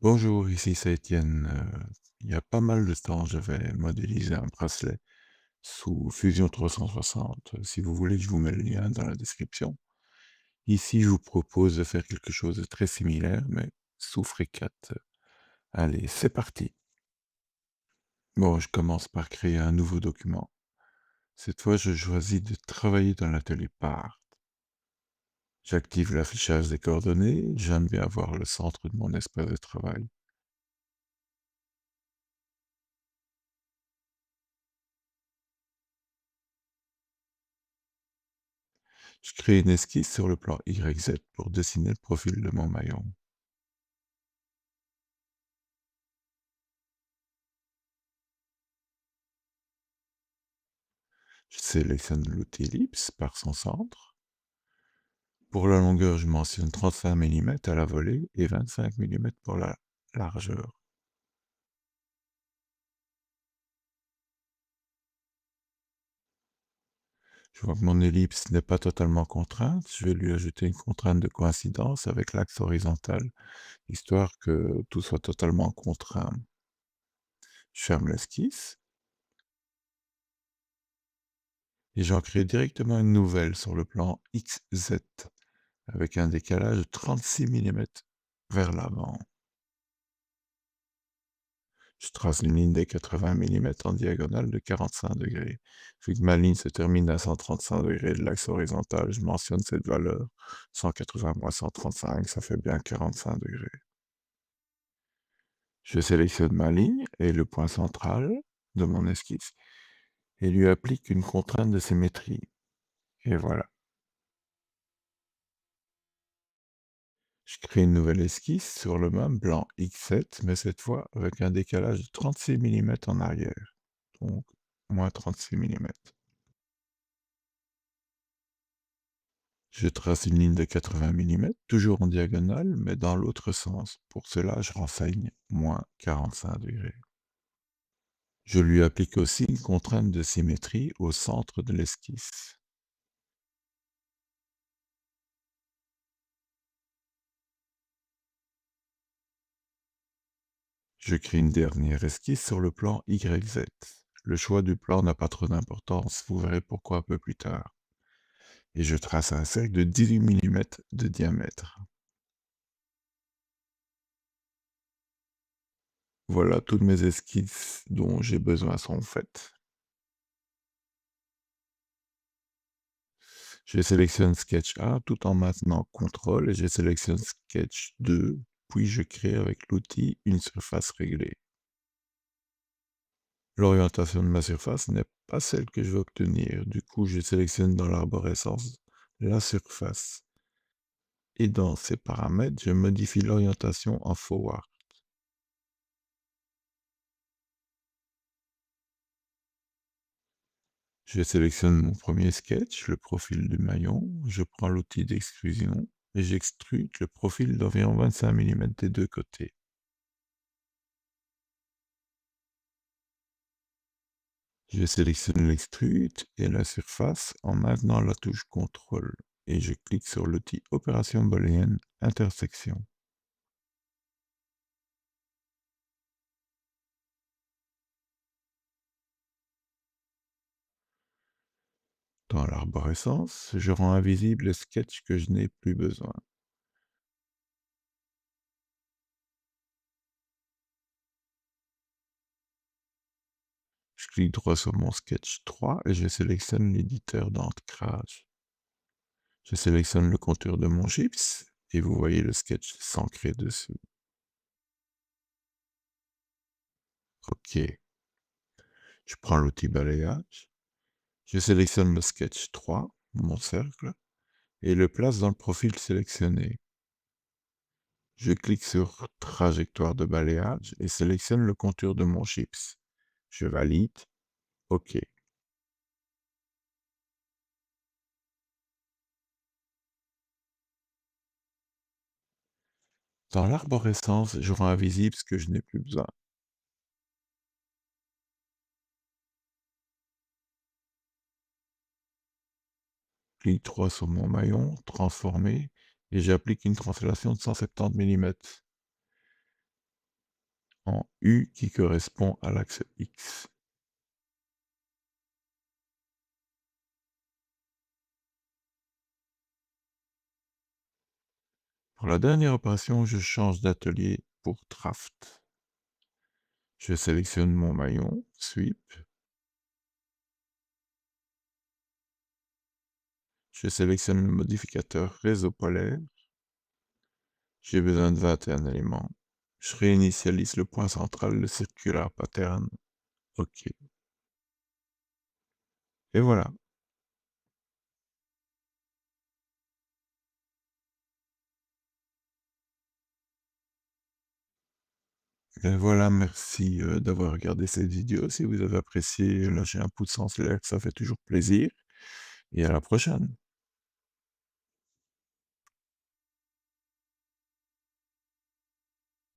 Bonjour, ici c'est Étienne. Il y a pas mal de temps, j'avais modélisé un bracelet sous Fusion 360. Si vous voulez, je vous mets le lien dans la description. Ici, je vous propose de faire quelque chose de très similaire, mais sous FreeCAD. Allez, c'est parti. Bon, je commence par créer un nouveau document. Cette fois, je choisis de travailler dans l'atelier Part. J'active l'affichage des coordonnées. J'aime bien voir le centre de mon espace de travail. Je crée une esquisse sur le plan YZ pour dessiner le profil de mon maillon. Je sélectionne l'outil ellipse par son centre. Pour la longueur, je mentionne 35 mm à la volée et 25 mm pour la largeur. Je vois que mon ellipse n'est pas totalement contrainte. Je vais lui ajouter une contrainte de coïncidence avec l'axe horizontal, histoire que tout soit totalement contraint. Je ferme l'esquisse et j'en crée directement une nouvelle sur le plan XZ avec un décalage de 36 mm vers l'avant. Je trace une ligne des 80 mm en diagonale de 45°. Vu que ma ligne se termine à 135° de l'axe horizontal, je mentionne cette valeur. 180 moins 135, ça fait bien 45°. Je sélectionne ma ligne et le point central de mon esquisse et lui applique une contrainte de symétrie. Et voilà. Je crée une nouvelle esquisse sur le même plan X7, mais cette fois avec un décalage de 36 mm en arrière. Donc, moins 36 mm. Je trace une ligne de 80 mm, toujours en diagonale, mais dans l'autre sens. Pour cela, je renseigne moins 45°. Je lui applique aussi une contrainte de symétrie au centre de l'esquisse. Je crée une dernière esquisse sur le plan YZ. Le choix du plan n'a pas trop d'importance, vous verrez pourquoi un peu plus tard. Et je trace un cercle de 18 mm de diamètre. Voilà, toutes mes esquisses dont j'ai besoin sont faites. Je sélectionne Sketch 1 tout en maintenant CTRL et je sélectionne Sketch 2, puis je crée avec l'outil une surface réglée. L'orientation de ma surface n'est pas celle que je veux obtenir, du coup je sélectionne dans l'arborescence la surface. Et dans ces paramètres, je modifie l'orientation en forward. Je sélectionne mon premier sketch, le profil du maillon, je prends l'outil d'extrusion et j'extrude le profil d'environ 25 mm des deux côtés. Je sélectionne l'extrude et la surface en maintenant la touche CTRL et je clique sur l'outil Opération booléenne intersection. Dans l'arborescence, je rends invisible le sketch que je n'ai plus besoin. Je clique droit sur mon sketch 3 et je sélectionne l'éditeur d'ancrage. Je sélectionne le contour de mon gypse et vous voyez le sketch s'ancrer dessus. OK. Je prends l'outil balayage. Je sélectionne le sketch 3, mon cercle, et le place dans le profil sélectionné. Je clique sur trajectoire de balayage et sélectionne le contour de mon gypse. Je valide. OK. Dans l'arborescence, je rends invisible ce que je n'ai plus besoin. Clique droit sur mon maillon, transformer, et j'applique une translation de 170 mm. en U qui correspond à l'axe X. Pour la dernière opération, je change d'atelier pour Draft. Je sélectionne mon maillon, Sweep. Je sélectionne le modificateur réseau polaire. J'ai besoin de 21 éléments. Je réinitialise le point central, le circular pattern. OK. Et voilà. Et voilà, merci d'avoir regardé cette vidéo. Si vous avez apprécié, lâchez un pouce en l'air, ça fait toujours plaisir. Et à la prochaine.